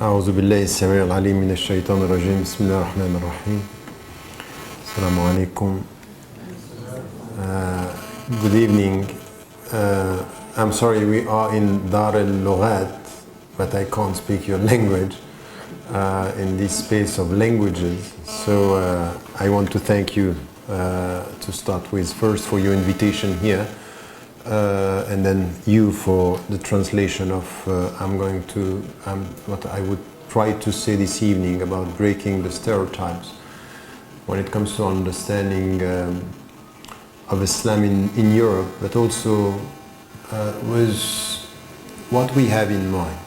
أعوذ بالله السميع العليم من الشيطان الرجيم بسم الله الرحمن الرحيم السلام عليكم. Good evening. I'm sorry, we are in Dar al-Loughat, but I can't speak your language in this space of languages. So I want to thank you to start with, first for your invitation here, and then you for the translation of what I would try to say this evening about breaking the stereotypes when it comes to understanding of Islam in Europe, but also with what we have in mind.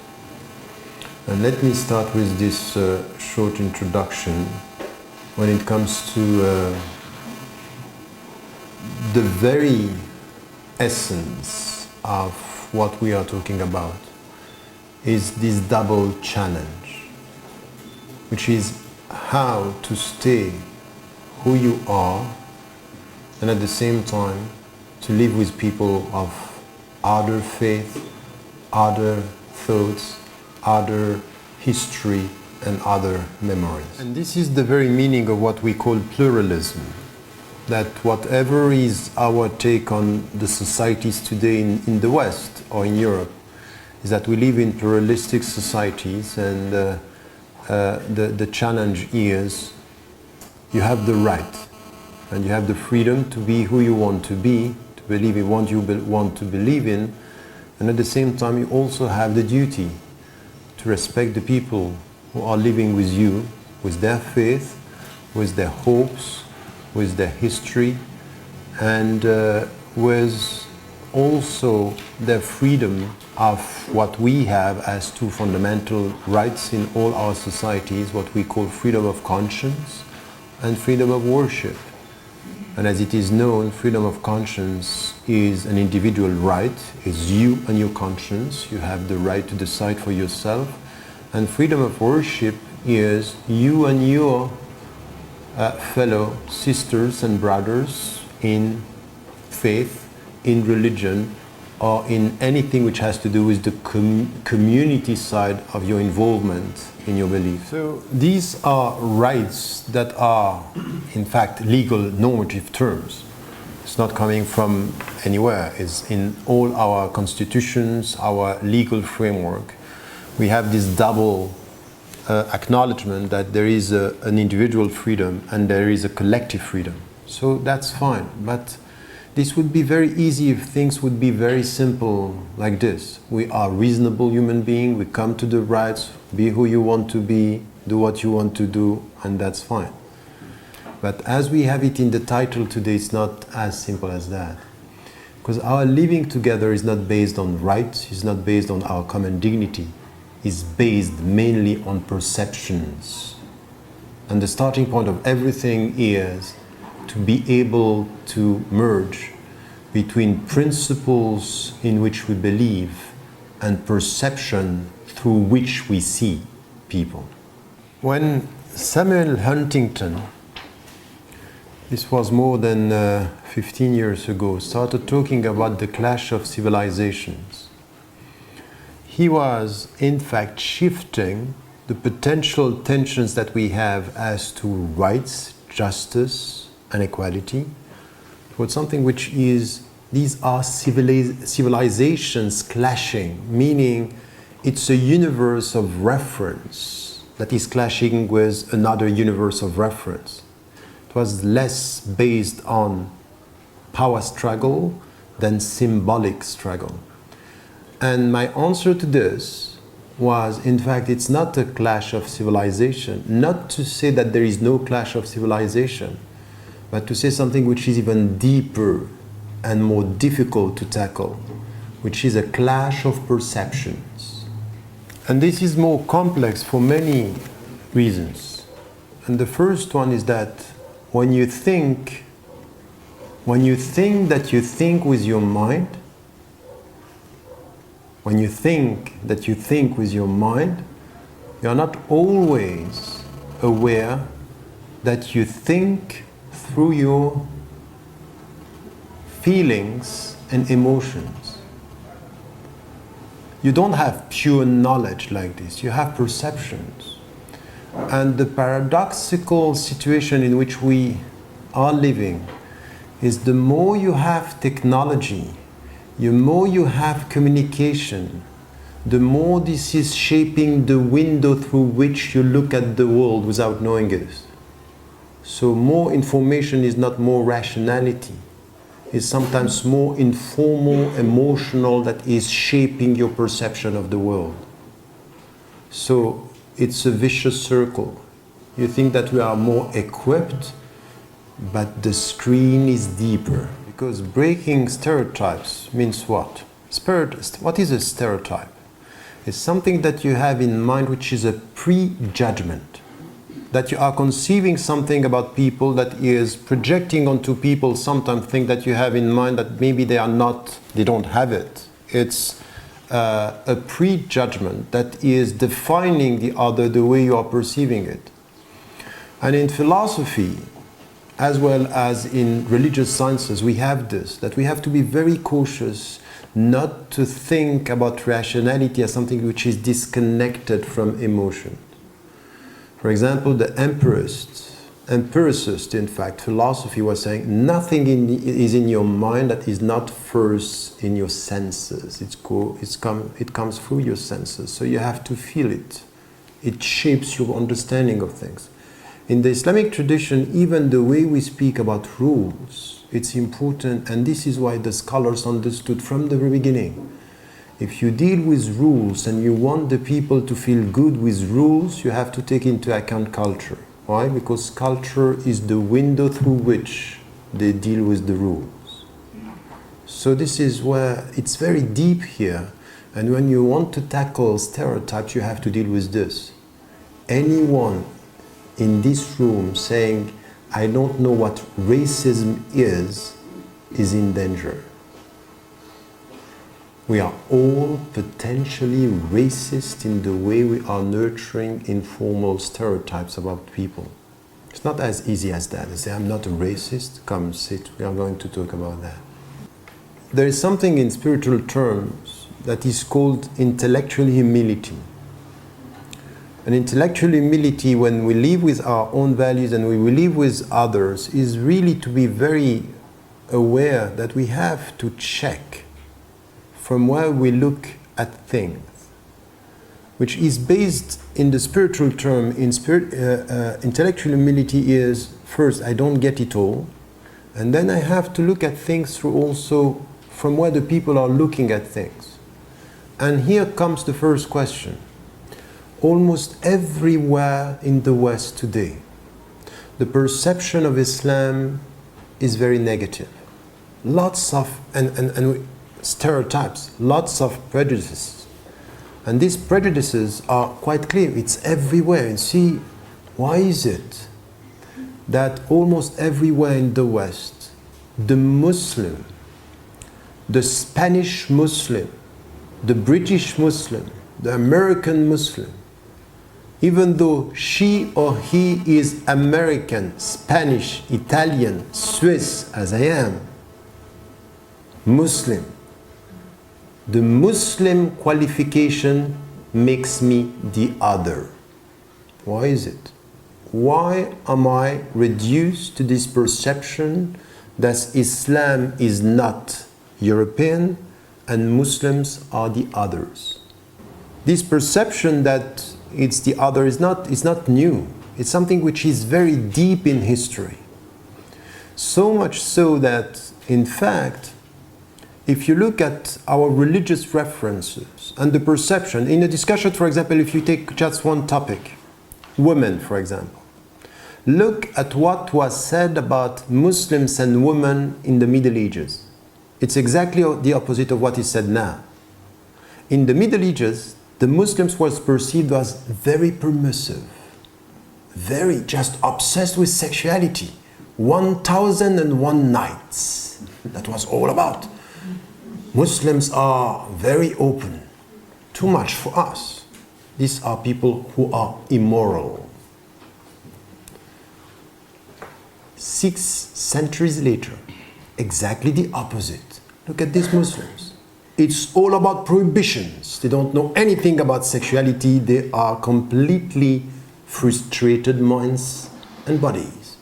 And let me start with this short introduction when it comes to the very essence of what we are talking about is this double challenge, which is how to stay who you are and at the same time to live with people of other faith, other thoughts, other history and other memories. And this is the very meaning of what we call pluralism, that whatever is our take on the societies today in the West or in Europe is that we live in pluralistic societies, and the challenge is you have the right and you have the freedom to be who you want to be, to believe in what you want to believe in, and at the same time you also have the duty to respect the people who are living with you, with their faith, with their hopes, with their history, and with also their freedom of what we have as two fundamental rights in all our societies, what we call freedom of conscience and freedom of worship. And as it is known, freedom of conscience is an individual right. It's you and your conscience. You have the right to decide for yourself. And freedom of worship is you and your fellow sisters and brothers in faith, in religion, or in anything which has to do with the community side of your involvement in your belief. So these are rights that are in fact legal normative terms. It's not coming from anywhere. It's in all our constitutions, our legal framework. We have this double acknowledgement that there is an individual freedom and there is a collective freedom. So that's fine, but this would be very easy if things would be very simple like this. We are reasonable human beings, we come to the rights, be who you want to be, do what you want to do, and that's fine. But as we have it in the title today, it's not as simple as that. Because our living together is not based on rights, it's not based on our common dignity. Is based mainly on perceptions. And the starting point of everything is to be able to merge between principles in which we believe and perception through which we see people. When Samuel Huntington, this was more than 15 years ago, started talking about the clash of civilizations, he was in fact shifting the potential tensions that we have as to rights, justice, and equality towards something which is, these are civilizations clashing, meaning it's a universe of reference that is clashing with another universe of reference. It was less based on power struggle than symbolic struggle. And my answer to this was, in fact, it's not a clash of civilization. Not to say that there is no clash of civilization, but to say something which is even deeper and more difficult to tackle, which is a clash of perceptions. And this is more complex for many reasons. And the first one is that when you think that you think with your mind, when you think that you think with your mind, you are not always aware that you think through your feelings and emotions. You don't have pure knowledge like this, you have perceptions. And the paradoxical situation in which we are living is the more you have technology, the more you have communication, the more this is shaping the window through which you look at the world without knowing it. So more information is not more rationality. It's sometimes more informal, emotional that is shaping your perception of the world. So it's a vicious circle. You think that we are more equipped, but the screen is deeper. Because breaking stereotypes means what? What is a stereotype? It's something that you have in mind which is a prejudgment. That you are conceiving something about people that is projecting onto people sometimes things that you have in mind that maybe they don't have it. It's a prejudgment that is defining the other the way you are perceiving it. And in philosophy, as well as in religious sciences, we have this, that we have to be very cautious not to think about rationality as something which is disconnected from emotion. For example, the empiricist, in fact, philosophy was saying nothing is in your mind that is not first in your senses. It comes through your senses, so you have to feel it. It shapes your understanding of things. In the Islamic tradition, even the way we speak about rules, it's important, and this is why the scholars understood from the very beginning. If you deal with rules and you want the people to feel good with rules, you have to take into account culture. Why? Because culture is the window through which they deal with the rules. So this is where it's very deep here. And when you want to tackle stereotypes, you have to deal with this. Anyone in this room saying, I don't know what racism is in danger. We are all potentially racist in the way we are nurturing informal stereotypes about people. It's not as easy as that. They say, I'm not a racist, come sit, we are going to talk about that. There is something in spiritual terms that is called intellectual humility. And intellectual humility, when we live with our own values and we live with others, is really to be very aware that we have to check from where we look at things, which is based in the spiritual term. Intellectual humility is, first, I don't get it all, and then I have to look at things through also from where the people are looking at things. And here comes the first question. Almost everywhere in the West today, the perception of Islam is very negative. Lots of stereotypes, lots of prejudices. And these prejudices are quite clear. It's everywhere. And see, why is it that almost everywhere in the West, the Muslim, the Spanish Muslim, the British Muslim, the American Muslim, even though she or he is American, Spanish, Italian, Swiss, as I am, Muslim, the Muslim qualification makes me the other. Why is it? Why am I reduced to this perception that Islam is not European and Muslims are the others? This perception that it's the other is not new. It's something which is very deep in history. So much so that, in fact, if you look at our religious references and the perception, in a discussion, for example, if you take just one topic, women, for example, look at what was said about Muslims and women in the Middle Ages. It's exactly the opposite of what is said now. In the Middle Ages, the Muslims was perceived as very permissive, very just obsessed with sexuality. 1001 nights. That was all about. Muslims are very open. Too much for us. These are people who are immoral. 6 centuries later, exactly the opposite. Look at these Muslims. it's all about prohibitions. They don't know anything about sexuality. They are completely frustrated minds and bodies.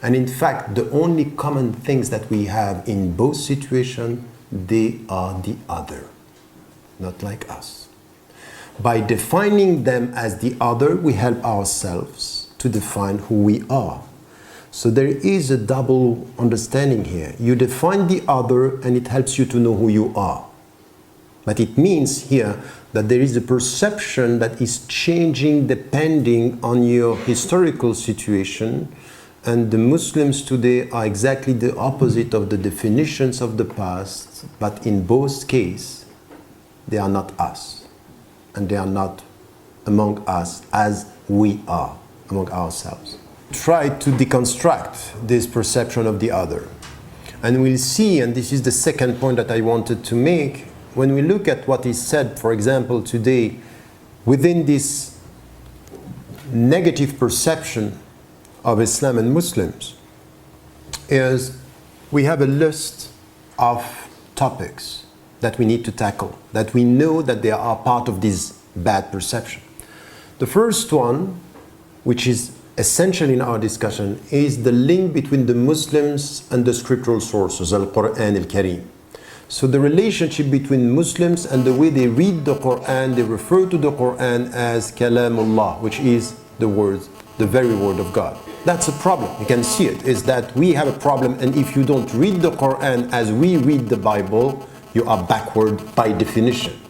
And in fact, the only common things that we have in both situations, they are the other, not like us. By defining them as the other, we help ourselves to define who we are. So there is a double understanding here. You define the other and it helps you to know who you are. But it means here that there is a perception that is changing depending on your historical situation, and the Muslims today are exactly the opposite of the definitions of the past, but in both cases, they are not us, and they are not among us as we are among ourselves. Try to deconstruct this perception of the other. And we'll see, and this is the second point that I wanted to make, when we look at what is said, for example, today, within this negative perception of Islam and Muslims, is we have a list of topics that we need to tackle, that we know that they are part of this bad perception. The first one, which is essential in our discussion, is the link between the Muslims and the scriptural sources, Al-Quran Al-Kareem. So the relationship between Muslims and the way they read the Quran, they refer to the Quran as Kalamullah, which is the words, the very word of God. That's a problem. You can see it, is that we have a problem, and if you don't read the Quran as we read the Bible, you are backward by definition.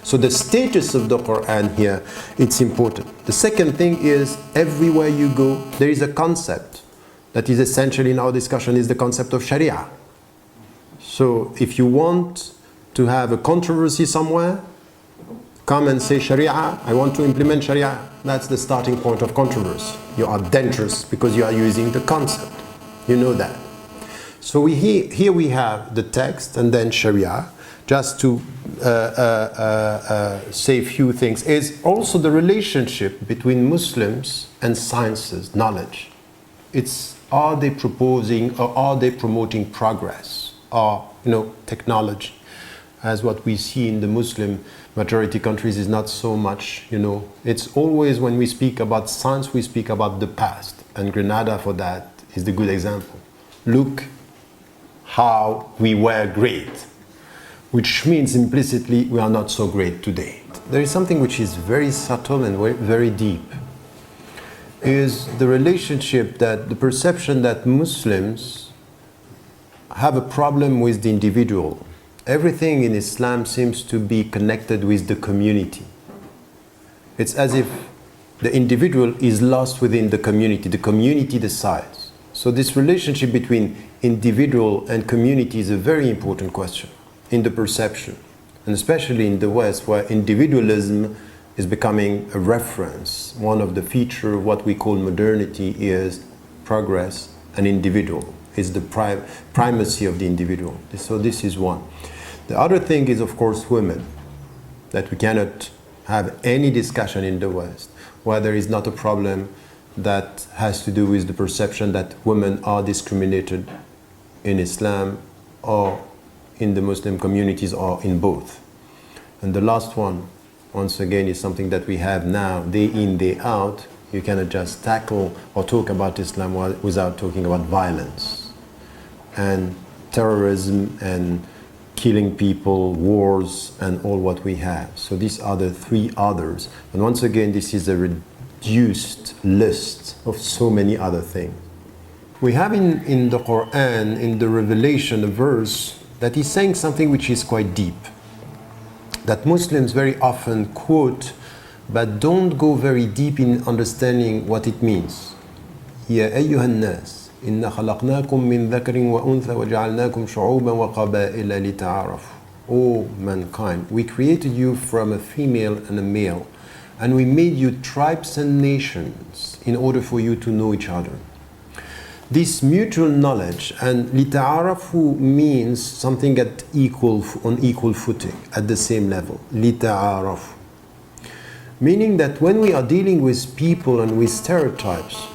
So the status of the Quran here, it's important. The second thing is, everywhere you go, there is a concept that is essential in our discussion, is the concept of Sharia. So if you want to have a controversy somewhere, come and say Sharia, I want to implement Sharia. That's the starting point of controversy. You are dangerous because you are using the concept. You know that. So here we have the text and then Sharia. Just to say a few things, is also the relationship between Muslims and sciences, knowledge. It's, are they proposing or are they promoting progress or technology? As what we see in the Muslim majority countries is not so much, it's always when we speak about science, we speak about the past, and Grenada for that is the good example. Look how we were great, which means implicitly we are not so great today. There is something which is very subtle and very deep, is the relationship, that the perception that Muslims have a problem with the individual. Everything in Islam seems to be connected with the community. It's as if the individual is lost within the community decides. So this relationship between individual and community is a very important question in the perception, and especially in the West, where individualism is becoming a reference. One of the features of what we call modernity is progress and individual, is the primacy of the individual. So this is one. The other thing is, of course, women, that we cannot have any discussion in the West where there is not a problem that has to do with the perception that women are discriminated in Islam or in the Muslim communities or in both. And the last one, once again, is something that we have now, day in, day out. You cannot just tackle or talk about Islam without talking about violence and terrorism and killing people, wars, and all what we have. So these are the three others. And once again, this is a reduced list of so many other things. We have in the Quran, in the Revelation, a verse that is saying something which is quite deep, that Muslims very often quote, but don't go very deep in understanding what it means. يا أيها الناس إن خلقناكم من ذكر وأنثى وجعلناكم شعوبا وقبائل لتعارفوا. O mankind, we created you from a female and a male, and we made you tribes and nations in order for you to know each other. This mutual knowledge, and لتعارفوا means something on equal footing, at the same level. لتعارفوا. Meaning that when we are dealing with people and with stereotypes,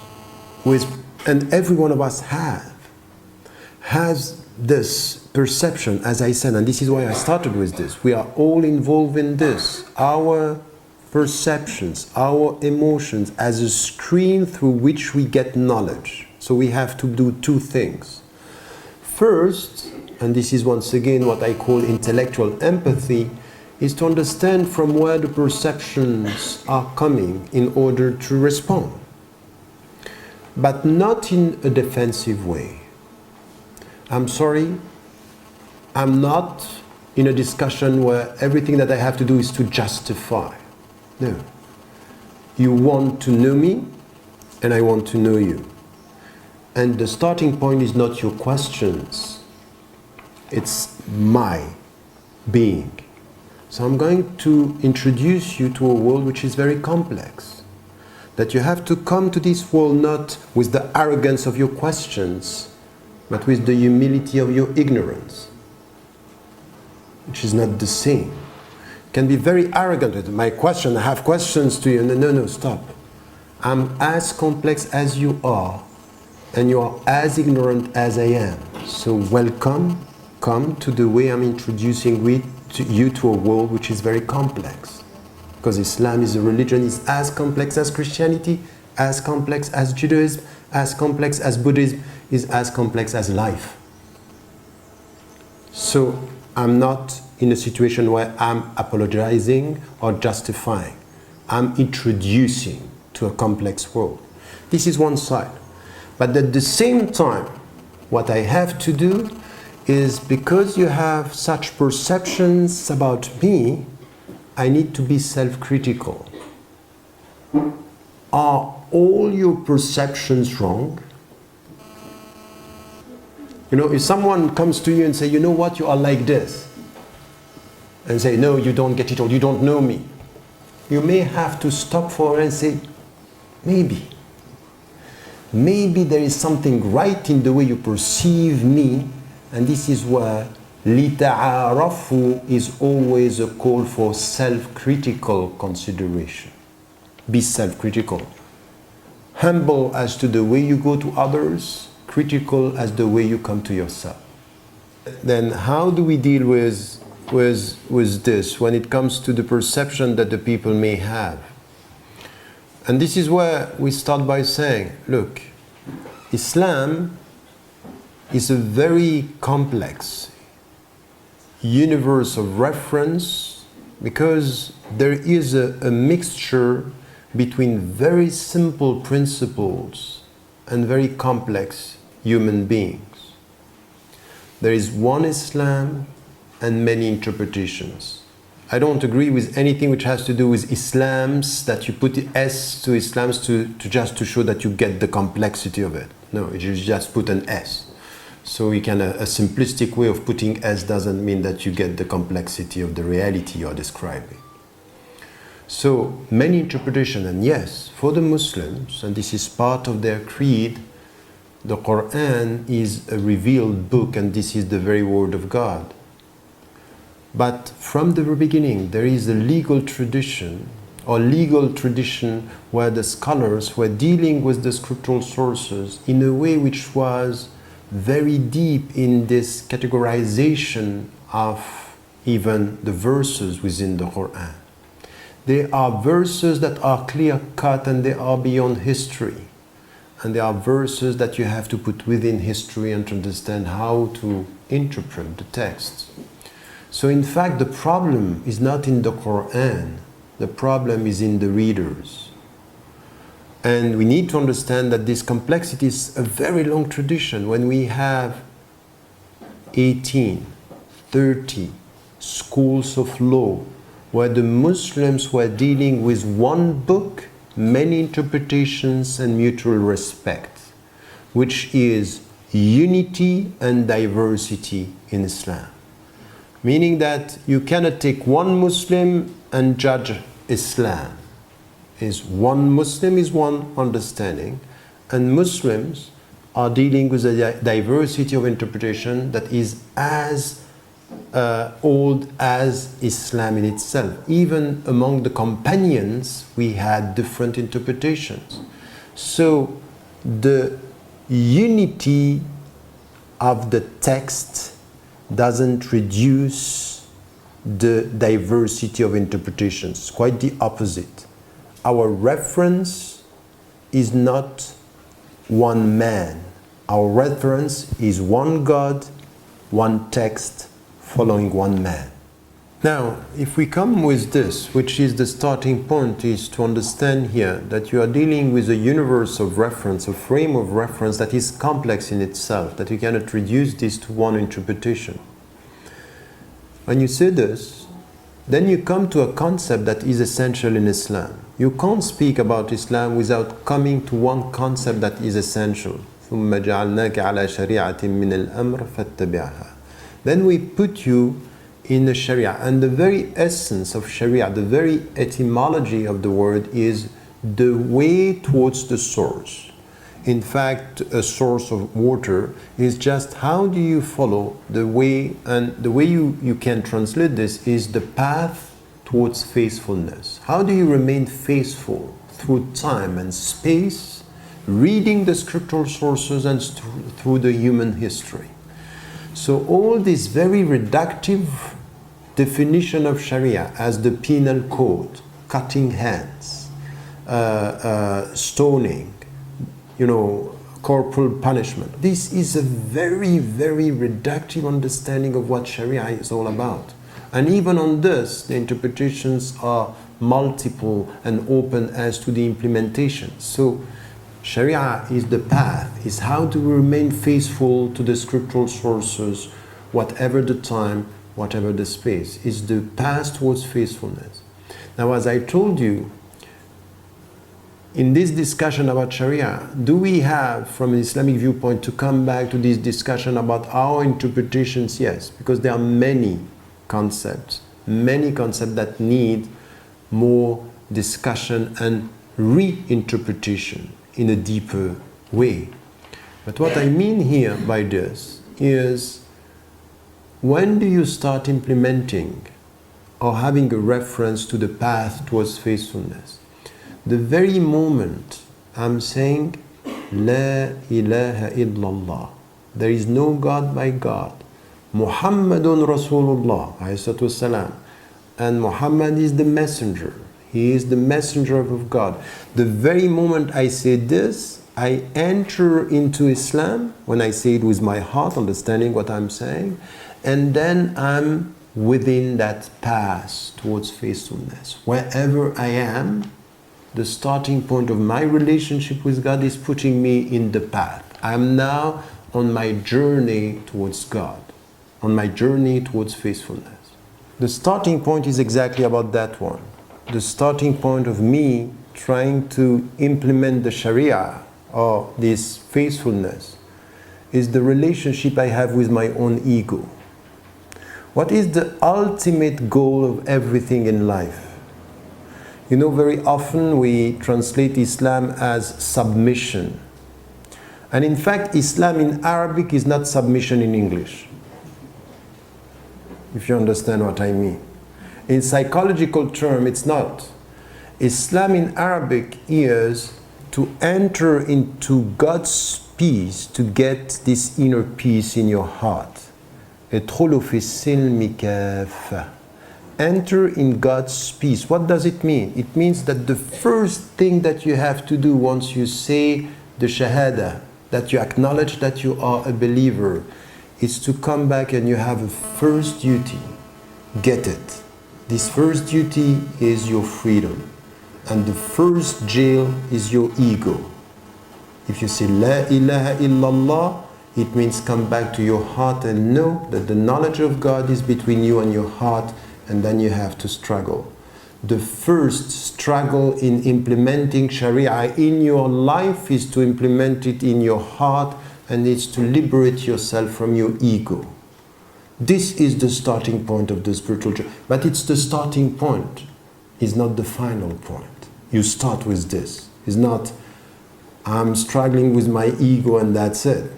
and every one of us has this perception, as I said, and this is why I started with this, we are all involved in this. Our perceptions, our emotions as a screen through which we get knowledge. So we have to do two things. First, and this is once again what I call intellectual empathy, is to understand from where the perceptions are coming in order to respond. But not in a defensive way. I'm sorry, I'm not in a discussion where everything that I have to do is to justify. No. You want to know me, and I want to know you. And the starting point is not your questions. It's my being. So I'm going to introduce you to a world which is very complex. That you have to come to this world not with the arrogance of your questions, but with the humility of your ignorance, which is not the same. You can be very arrogant with my question, I have questions to you. No, stop. I'm as complex as you are, and you are as ignorant as I am. So welcome, come to the way I'm introducing you to a world which is very complex. Because Islam is a religion, is as complex as Christianity, as complex as Judaism, as complex as Buddhism, is as complex as life. So I'm not in a situation where I'm apologizing or justifying. I'm introducing to a complex world. This is one side. But at the same time, what I have to do is, because you have such perceptions about me, I need to be self-critical. Are all your perceptions wrong? You know, if someone comes to you and say, you know what, you are like this, and say, no, you don't get it, or you don't know me, you may have to stop for and say, maybe there is something right in the way you perceive me, and this is where لِتَعَارَفُوا is always a call for self-critical consideration. Be self-critical. Humble as to the way you go to others, critical as the way you come to yourself. Then how do we deal with this when it comes to the perception that the people may have? And this is where we start by saying, look, Islam is a very complex universe of reference, because there is a mixture between very simple principles and very complex human beings. There is one Islam and many interpretations. I don't agree with anything which has to do with Islams, that you put the S to Islams just to show that you get the complexity of it. No, you just put an S. So we can, a simplistic way of putting S doesn't mean that you get the complexity of the reality you're describing. So many interpretations, and yes, for the Muslims, and this is part of their creed, the Quran is a revealed book, and this is the very word of God. But from the very beginning, there is a legal tradition where the scholars were dealing with the scriptural sources in a way which was very deep in this categorization of even the verses within the Quran. There are verses that are clear-cut and they are beyond history. And there are verses that you have to put within history and to understand how to interpret the text. So in fact, the problem is not in the Quran. The problem is in the readers. And we need to understand that this complexity is a very long tradition. When we have 18, 30 schools of law where the Muslims were dealing with one book, many interpretations and mutual respect, which is unity and diversity in Islam. Meaning that you cannot take one Muslim and judge Islam. Is one Muslim is one understanding, and Muslims are dealing with a diversity of interpretation that is as old as Islam in itself. Even among the companions, we had different interpretations. So the unity of the text doesn't reduce the diversity of interpretations. Quite the opposite. Our reference is not one man. Our reference is one God, one text, following one man. Now, if we come with this, which is the starting point, is to understand here that you are dealing with a universe of reference, a frame of reference that is complex in itself, that you cannot reduce this to one interpretation. When you say this, then you come to a concept that is essential in Islam. You can't speak about Islam without coming to one concept that is essential. ثُمَّ جَعَلْنَاكَ عَلَى شَرِيعَةٍ مِّنَ الْأَمْرِ فَاتَّبِعْهَا. Then we put you in the Sharia, and the very essence of Sharia, the very etymology of the word is the way towards the source. In fact, a source of water is just how do you follow the way, and the way you can translate this is the path towards faithfulness. How do you remain faithful through time and space, reading the scriptural sources and through the human history? So all this very reductive definition of Sharia as the penal code, cutting hands, stoning, corporal punishment. This is a very, very reductive understanding of what Sharia is all about. And even on this, the interpretations are multiple and open as to the implementation. So Sharia is the path, is how to remain faithful to the scriptural sources, whatever the time, whatever the space, is the path towards faithfulness. Now, as I told you, in this discussion about Sharia, do we have, from an Islamic viewpoint, to come back to this discussion about our interpretations? Yes, because there are many concepts that need more discussion and reinterpretation in a deeper way. But what I mean here by this is, when do you start implementing or having a reference to the path towards faithfulness? The very moment I'm saying, La ilaha illallah, there is no God by God, Muhammadun Rasulullah, والسلام, and Muhammad is the messenger. He is the messenger of God. The very moment I say this, I enter into Islam, when I say it with my heart, understanding what I'm saying, and then I'm within that path towards faithfulness. Wherever I am, the starting point of my relationship with God is putting me in the path. I'm now on my journey towards God, on my journey towards faithfulness. The starting point is exactly about that one. The starting point of me trying to implement the Sharia, or this faithfulness, is the relationship I have with my own ego. What is the ultimate goal of everything in life? Very often we translate Islam as submission. And in fact, Islam in Arabic is not submission in English, if you understand what I mean. In psychological term, it's not. Islam in Arabic is to enter into God's peace, to get this inner peace in your heart. ادخلوا في السلم كافة. Enter in God's peace. What does it mean? It means that the first thing that you have to do once you say the Shahada, that you acknowledge that you are a believer, is to come back and you have a first duty. Get it. This first duty is your freedom. And the first jail is your ego. If you say La ilaha illallah, it means come back to your heart and know that the knowledge of God is between you and your heart, and then you have to struggle. The first struggle in implementing Sharia in your life is to implement it in your heart, and it's to liberate yourself from your ego. This is the starting point of the spiritual journey. But it's the starting point. It's not the final point. You start with this. It's not, I'm struggling with my ego and that's it.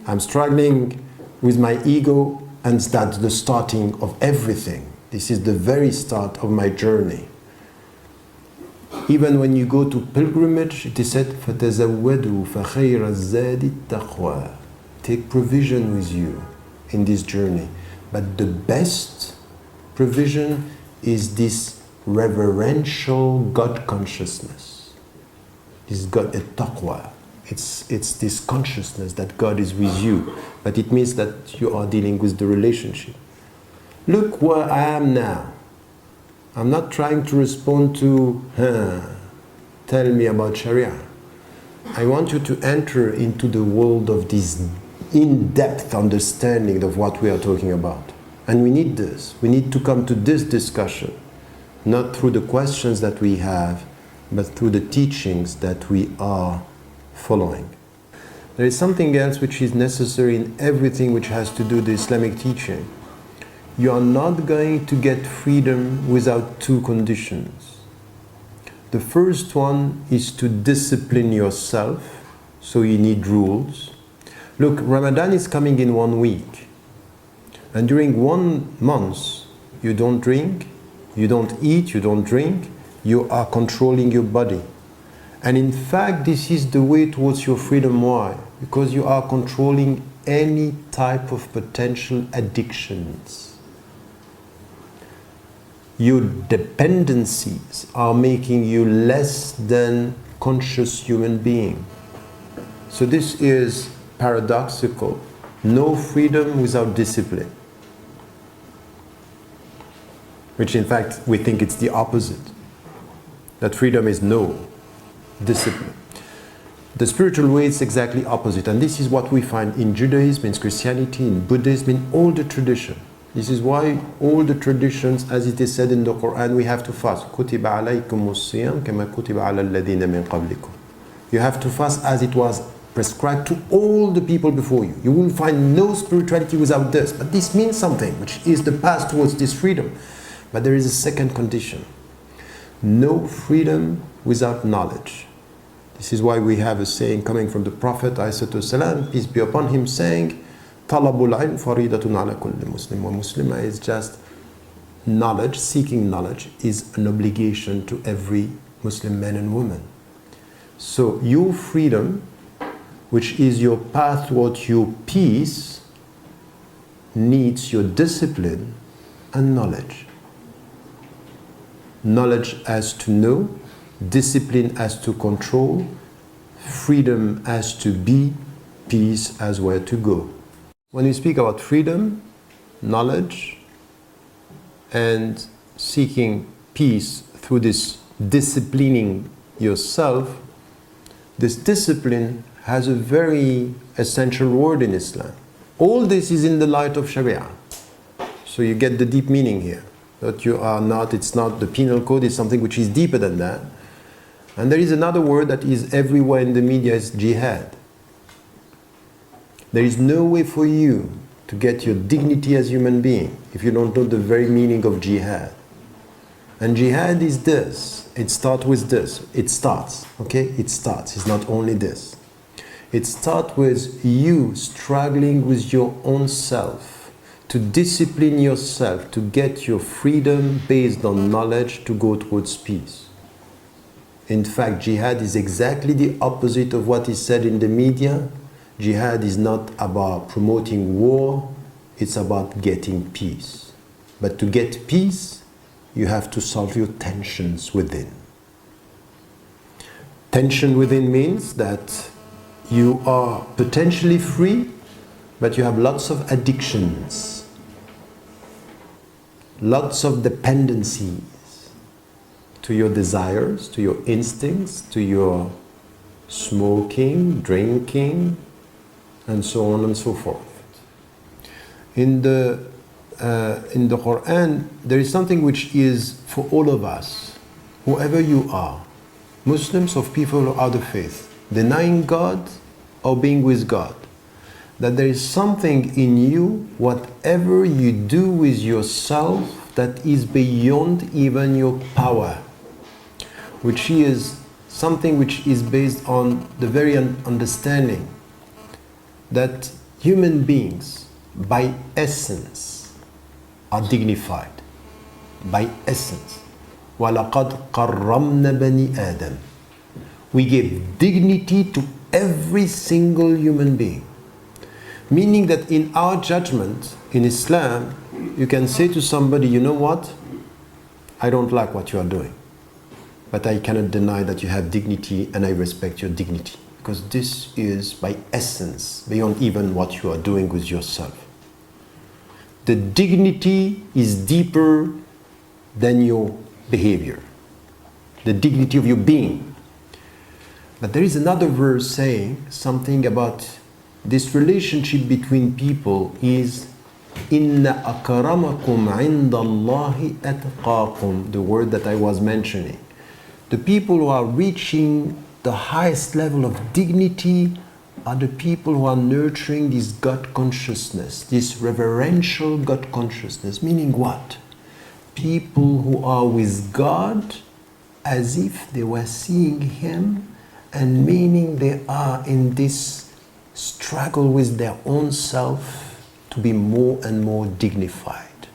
I'm struggling with my ego and that's the starting of everything. This is the very start of my journey. Even when you go to pilgrimage, it is said, فَتَزَوَّدُوا فَخَيْرَ الزَّادِ التَّقْوَى. It take provision with you in this journey. But the best provision is this reverential God consciousness. This God, a taqwa. It's this consciousness that God is with you, but it means that you are dealing with the relationship. Look where I am now. I'm not trying to respond to, tell me about Sharia. I want you to enter into the world of this in-depth understanding of what we are talking about. And we need this. We need to come to this discussion, not through the questions that we have, but through the teachings that we are following. There is something else which is necessary in everything which has to do with the Islamic teaching. You are not going to get freedom without two conditions. The first one is to discipline yourself, so you need rules. Look, Ramadan is coming in 1 week, and during 1 month you don't drink, you don't eat, you don't drink, you are controlling your body. And in fact, this is the way towards your freedom. Why? Because you are controlling any type of potential addictions. Your dependencies are making you less than conscious human being. So this is paradoxical. No freedom without discipline. Which in fact, we think it's the opposite. That freedom is no discipline. The spiritual way is exactly opposite, and this is what we find in Judaism, in Christianity, in Buddhism, in all the tradition. This is why all the traditions, as it is said in the Quran, we have to fast. كُتِبَ عَلَيْكُمُ الصِّيَامُ كَمَا كُتِبَ عَلَى الَّذِينَ مِنْ قَبْلِكُمْ. You have to fast as it was prescribed to all the people before you. You will find no spirituality without this, but this means something, which is the path towards this freedom. But there is a second condition. No freedom without knowledge. This is why we have a saying coming from the Prophet ﷺ, peace be upon him, saying, Talabul ilm faridatun ala kulli Muslim wa Muslima is just knowledge, seeking knowledge is an obligation to every Muslim man and woman. So your freedom, which is your path towards your peace, needs your discipline and knowledge. Knowledge as to know, discipline as to control, freedom as to be, peace as where to go. When we speak about freedom, knowledge, and seeking peace through this disciplining yourself, this discipline has a very essential word in Islam. All this is in the light of Sharia. So you get the deep meaning here. That you are not, it's not the penal code, it's something which is deeper than that. And there is another word that is everywhere in the media, is jihad. There is no way for you to get your dignity as a human being if you don't know the very meaning of jihad. And jihad is this. It starts with this. It starts, okay? It starts. It's not only this. It starts with you struggling with your own self, to discipline yourself, to get your freedom based on knowledge to go towards peace. In fact, jihad is exactly the opposite of what is said in the media. Jihad is not about promoting war, it's about getting peace. But to get peace, you have to solve your tensions within. Tension within means that you are potentially free, but you have lots of addictions, lots of dependencies to your desires, to your instincts, to your smoking, drinking, and so on and so forth. In the Quran, there is something which is for all of us, whoever you are, Muslims or people of other faith, denying God or being with God, that there is something in you, whatever you do with yourself, that is beyond even your power, which is something which is based on the very understanding that human beings, by essence, are dignified. By essence. وَلَقَدْ قَرَّمْنَا بَنِي آدَمَ. We give dignity to every single human being. Meaning that in our judgment, in Islam, you can say to somebody, you know what? I don't like what you are doing, but I cannot deny that you have dignity and I respect your dignity. Because this is by essence, beyond even what you are doing with yourself. The dignity is deeper than your behavior. The dignity of your being. But there is another verse saying something about this relationship between people is Inna akramakum indallahi atqakum, the word that I was mentioning. The people who are reaching the highest level of dignity are the people who are nurturing this God consciousness, this reverential God consciousness. Meaning what? People who are with God as if they were seeing Him, and meaning they are in this struggle with their own self to be more and more dignified.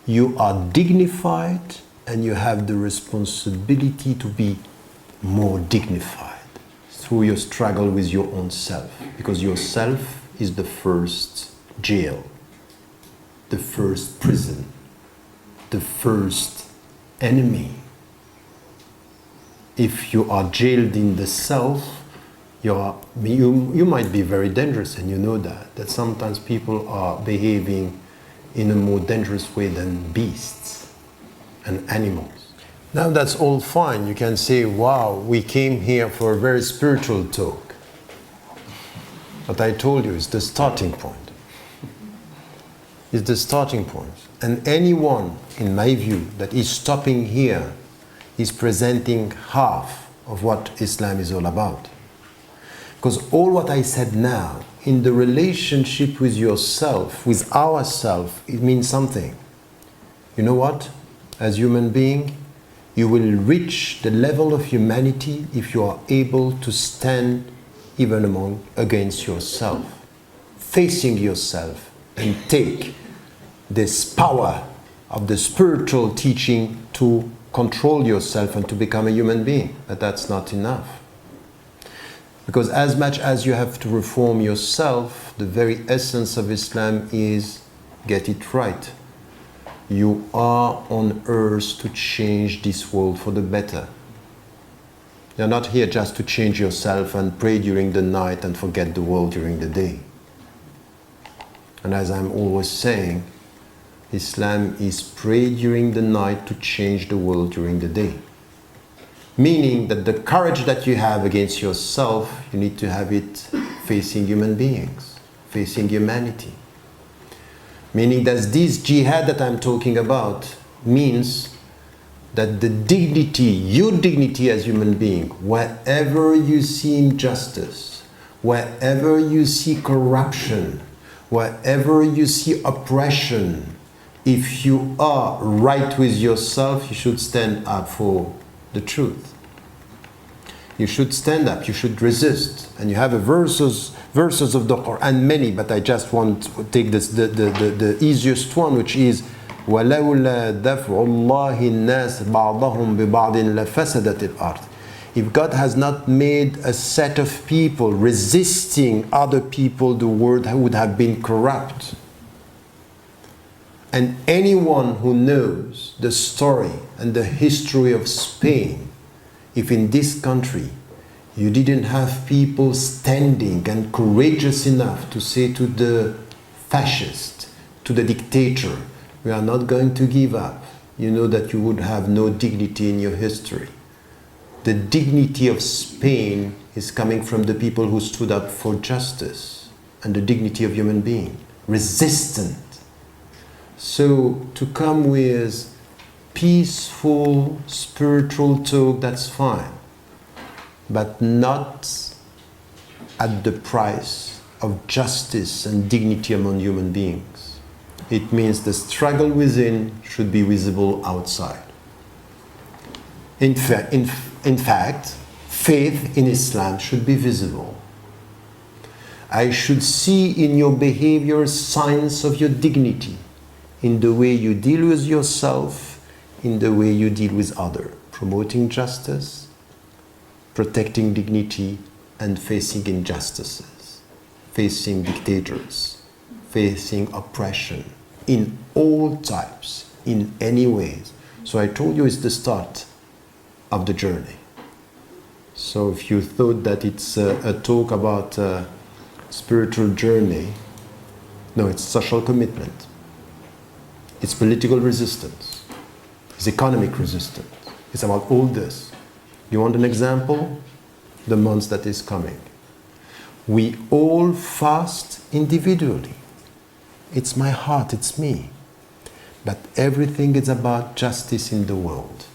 You are dignified and you have the responsibility to be more dignified through your struggle with your own self, because yourself is the first jail, the first prison, the first enemy. If you are jailed in the self, you might be very dangerous, and you know that sometimes people are behaving in a more dangerous way than beasts and animals. Now that's all fine. You can say, wow, we came here for a very spiritual talk. But I told you, it's the starting point. It's the starting point. And anyone, in my view, that is stopping here is presenting half of what Islam is all about. Because all what I said now, in the relationship with yourself, with ourself, it means something. You know what? As human being, you will reach the level of humanity if you are able to stand even against yourself, facing yourself, and take this power of the spiritual teaching to control yourself and to become a human being. But that's not enough. Because as much as you have to reform yourself, the very essence of Islam is get it right. You are on earth to change this world for the better. You're not here just to change yourself and pray during the night and forget the world during the day. And as I'm always saying, Islam is pray during the night to change the world during the day. Meaning that the courage that you have against yourself, you need to have it facing human beings, facing humanity. Meaning that this jihad that I'm talking about means that the dignity, your dignity as human being, wherever you see injustice, wherever you see corruption, wherever you see oppression, if you are right with yourself, you should stand up for the truth. You should stand up, you should resist. And you have verses of the Quran, many, but I just want to take the easiest one, which is وَلَوْلَا دَفْعُ اللَّهِ النَّاسِ بَعْضَهُمْ بِبَعْضٍ لَفَسَدَتِ الْأَرْضِ. If God has not made a set of people resisting other people, the world would have been corrupt. And anyone who knows the story and the history of Spain, if in this country you didn't have people standing and courageous enough to say to the fascist, to the dictator, we are not going to give up, you know that you would have no dignity in your history. The dignity of Spain is coming from the people who stood up for justice and the dignity of human being, resistant. So to come with peaceful spiritual talk, that's fine, but not at the price of justice and dignity among human beings. It means the struggle within should be visible outside. In fact, faith in Islam should be visible. I should see in your behavior signs of your dignity, in the way you deal with yourself, in the way you deal with others, promoting justice, protecting dignity, and facing injustices, facing dictators, facing oppression in all types, in any ways. So I told you it's the start of the journey. So if you thought that it's a talk about a spiritual journey, no, it's social commitment. It's political resistance. It's economic resistance. It's about all this. You want an example? The month that is coming. We all fast individually. It's my heart, it's me. But everything is about justice in the world.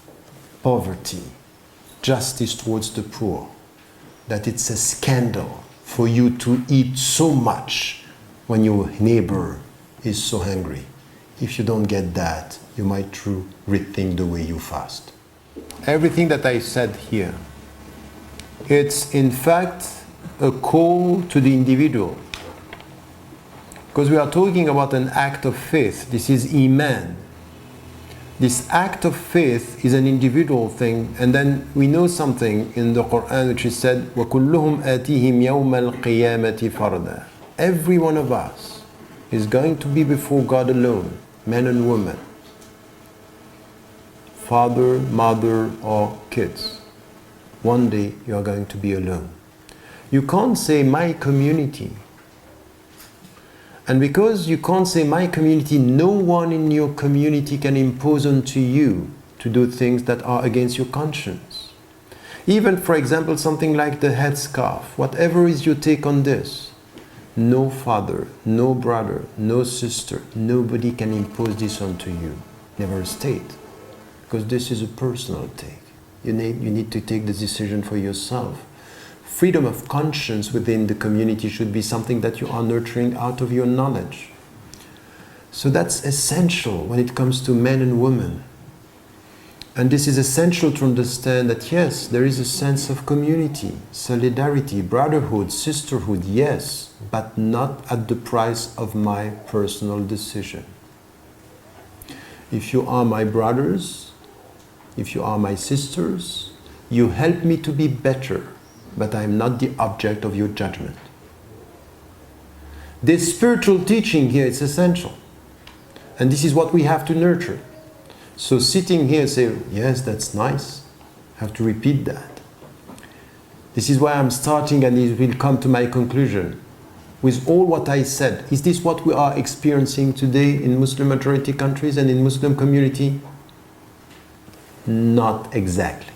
Poverty, justice towards the poor. That it's a scandal for you to eat so much when your neighbor is so hungry. If you don't get that, you might rethink the way you fast. Everything that I said here, it's in fact a call to the individual. Because we are talking about an act of faith. This is Iman. This act of faith is an individual thing, and then we know something in the Quran which is said, وَكُلُّهُمْ آتِيهِمْ يَوْمَ الْقِيَامَةِ فَرْدًا. Every one of us is going to be before God alone, men and women, father, mother, or kids. One day you are going to be alone. You can't say my community. And because you can't say my community, no one in your community can impose onto you to do things that are against your conscience. Even, for example, something like the headscarf, whatever is your take on this, no father, no brother, no sister, nobody can impose this onto you. Never a state. Because this is a personal take. You need to take the decision for yourself. Freedom of conscience within the community should be something that you are nurturing out of your knowledge. So that's essential when it comes to men and women. And this is essential to understand that yes, there is a sense of community, solidarity, brotherhood, sisterhood, yes, but not at the price of my personal decision. If you are my brothers, if you are my sisters, you help me to be better, but I am not the object of your judgment. This spiritual teaching here is essential. And this is what we have to nurture. So sitting here and say, yes, that's nice, I have to repeat that. This is why I'm starting, and it will come to my conclusion. With all what I said, is this what we are experiencing today in Muslim majority countries and in Muslim community? Not exactly.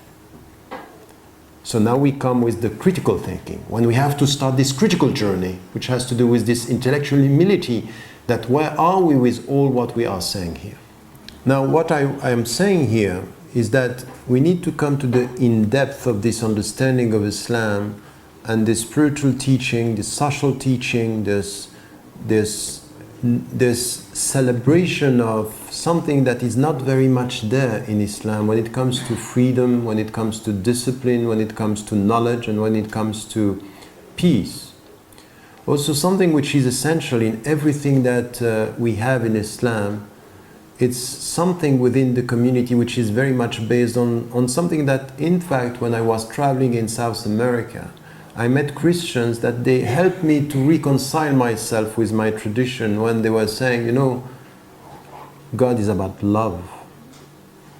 So now we come with the critical thinking, when we have to start this critical journey, which has to do with this intellectual humility, that where are we with all what we are saying here? Now what I am saying here is that we need to come to the in-depth of this understanding of Islam and this spiritual teaching, this social teaching, this celebration of something that is not very much there in Islam when it comes to freedom, when it comes to discipline, when it comes to knowledge, and when it comes to peace. Also something which is essential in everything that we have in Islam. It's something within the community which is very much based on something that, in fact, when I was traveling in South America, I met Christians that they helped me to reconcile myself with my tradition when they were saying, you know, God is about love.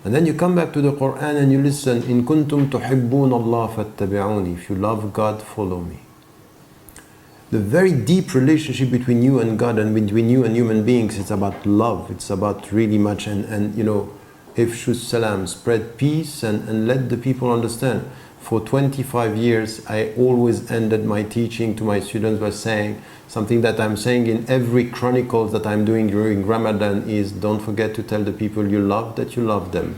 And then you come back to the Quran and you listen, إِن كُنْتُمْ تُحِبُّونَ اللَّهَ فَاتَّبِعُونِ. If you love God, follow me. The very deep relationship between you and God and between you and human beings, it's about love. It's about really much, and you know, ifshu salam, spread peace and let the people understand. For 25 years, I always ended my teaching to my students by saying something that I'm saying in every chronicles that I'm doing during Ramadan is, don't forget to tell the people you love that you love them.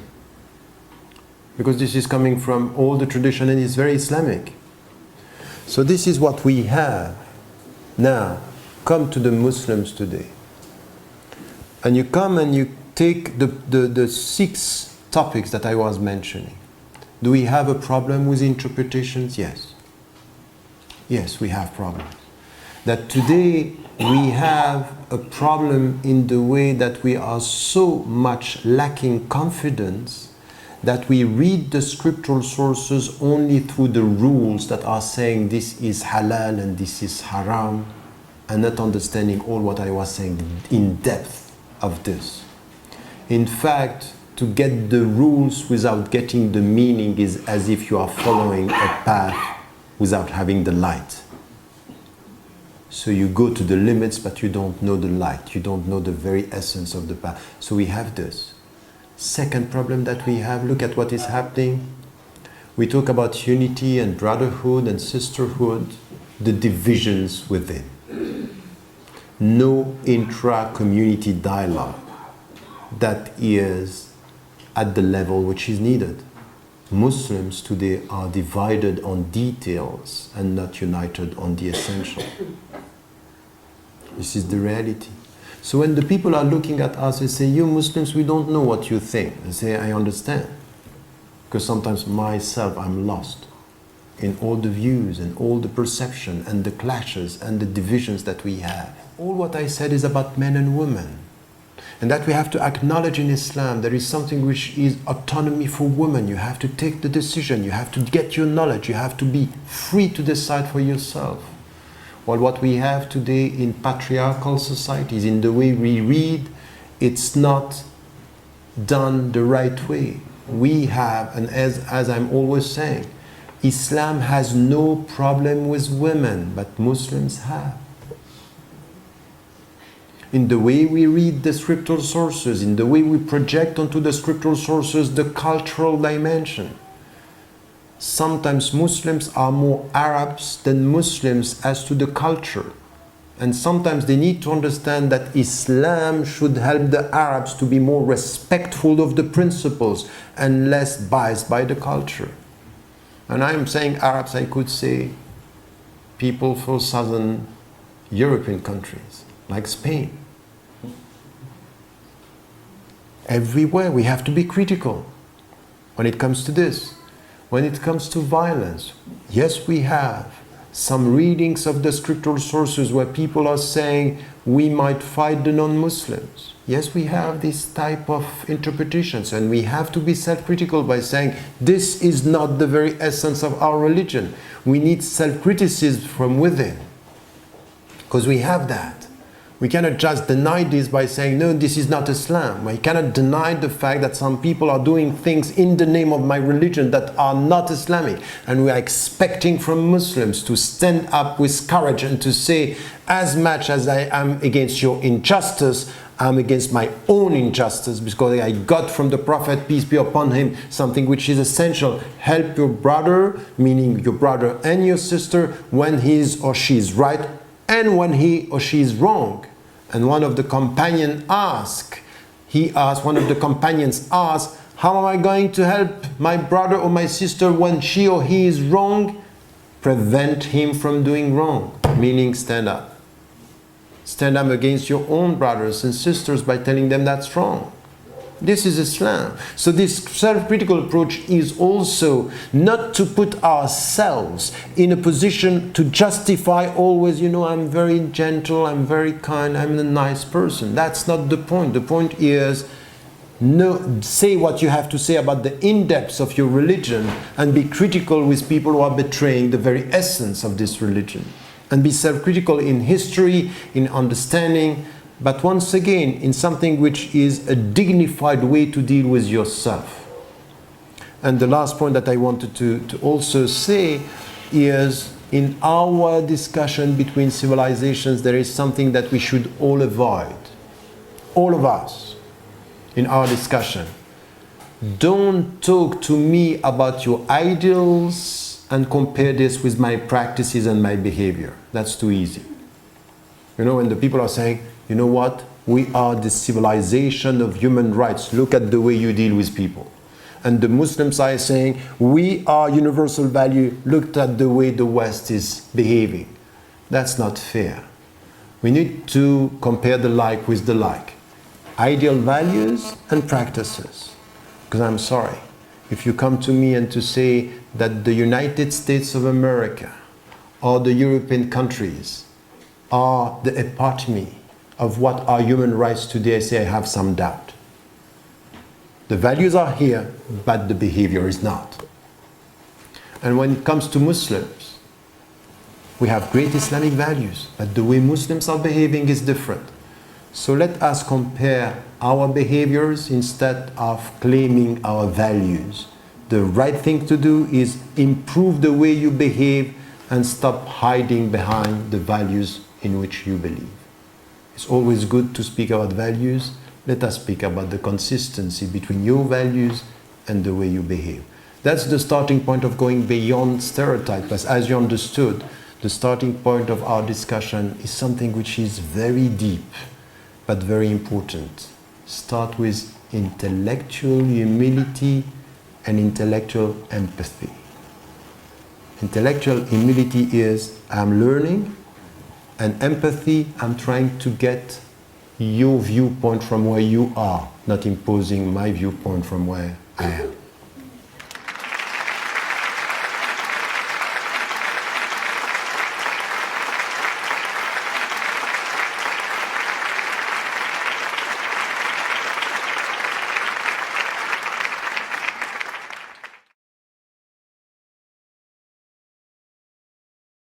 Because this is coming from all the tradition and it's very Islamic. So this is what we have. Now, come to the Muslims today. And you come and you take the 6 topics that I was mentioning. Do we have a problem with interpretations? Yes. Yes, we have problems. That today we have a problem in the way that we are so much lacking confidence that we read the scriptural sources only through the rules that are saying this is halal and this is haram. and not understanding all what I was saying in depth of this. In fact, to get the rules without getting the meaning is as if you are following a path without having the light. So you go to the limits, but you don't know the light. You don't know the very essence of the path. So we have this. Second problem that we have, look at what is happening. We talk about unity and brotherhood and sisterhood, the divisions within. No intra-community dialogue that is at the level which is needed. Muslims today are divided on details and not united on the essential. This is the reality. So when the people are looking at us, they say, you Muslims, we don't know what you think. I say, I understand. Because sometimes myself, I'm lost in all the views and all the perception and the clashes and the divisions that we have. All what I said is about men and women. And that we have to acknowledge in Islam, there is something which is autonomy for women. You have to take the decision, you have to get your knowledge, you have to be free to decide for yourself. While what we have today in patriarchal societies, in the way we read, it's not done the right way. We have, and as I'm always saying, Islam has no problem with women, but Muslims have. In the way we read the scriptural sources, in the way we project onto the scriptural sources the cultural dimension. Sometimes Muslims are more Arabs than Muslims as to the culture. And sometimes they need to understand that Islam should help the Arabs to be more respectful of the principles and less biased by the culture. And I'm saying Arabs, I could say people from southern European countries, like Spain. Everywhere we have to be critical when it comes to this. When it comes to violence, yes, we have some readings of the scriptural sources where people are saying we might fight the non-Muslims. Yes, we have this type of interpretations, and we have to be self-critical by saying this is not the very essence of our religion. We need self-criticism from within, because we have that. We cannot just deny this by saying, no, this is not Islam. We cannot deny the fact that some people are doing things in the name of my religion that are not Islamic. And we are expecting from Muslims to stand up with courage and to say, as much as I am against your injustice, I'm against my own injustice, because I got from the Prophet, peace be upon him, something which is essential. Help your brother, meaning your brother and your sister, when he is or she is right, and when he or she is wrong. And one of the companions asked, how am I going to help my brother or my sister when she or he is wrong? Prevent him from doing wrong, meaning stand up. Stand up against your own brothers and sisters by telling them that's wrong. This is Islam. So this self-critical approach is also not to put ourselves in a position to justify always, I'm very gentle, I'm very kind, I'm a nice person. That's not the point. The point is, say what you have to say about the in-depth of your religion and be critical with people who are betraying the very essence of this religion. And be self-critical in history, in understanding, but once again, in something which is a dignified way to deal with yourself. And the last point that I wanted to also say is, in our discussion between civilizations, there is something that we should all avoid. All of us, in our discussion. Don't talk to me about your ideals and compare this with my practices and my behavior. That's too easy. When the people are saying, you know what? We are the civilization of human rights. Look at the way you deal with people. And the Muslims are saying, we are universal value. Look at the way the West is behaving. That's not fair. We need to compare the like with the like. Ideal values and practices. Because I'm sorry, if you come to me and to say that the United States of America or the European countries are the epitome of what are human rights today, I say I have some doubt. The values are here, but the behavior is not. And when it comes to Muslims, We have great Islamic values, but the way Muslims are behaving is different. So let us compare our behaviors instead of claiming our values. The right thing to do is improve the way you behave and stop hiding behind the values in which you believe. It's always good to speak about values. Let us speak about the consistency between your values and the way you behave. That's the starting point of going beyond stereotypes. As you understood, the starting point of our discussion is something which is very deep, but very important. Start with intellectual humility and intellectual empathy. Intellectual humility is I'm learning, and empathy, I'm trying to get your viewpoint from where you are, not imposing my viewpoint from where I am.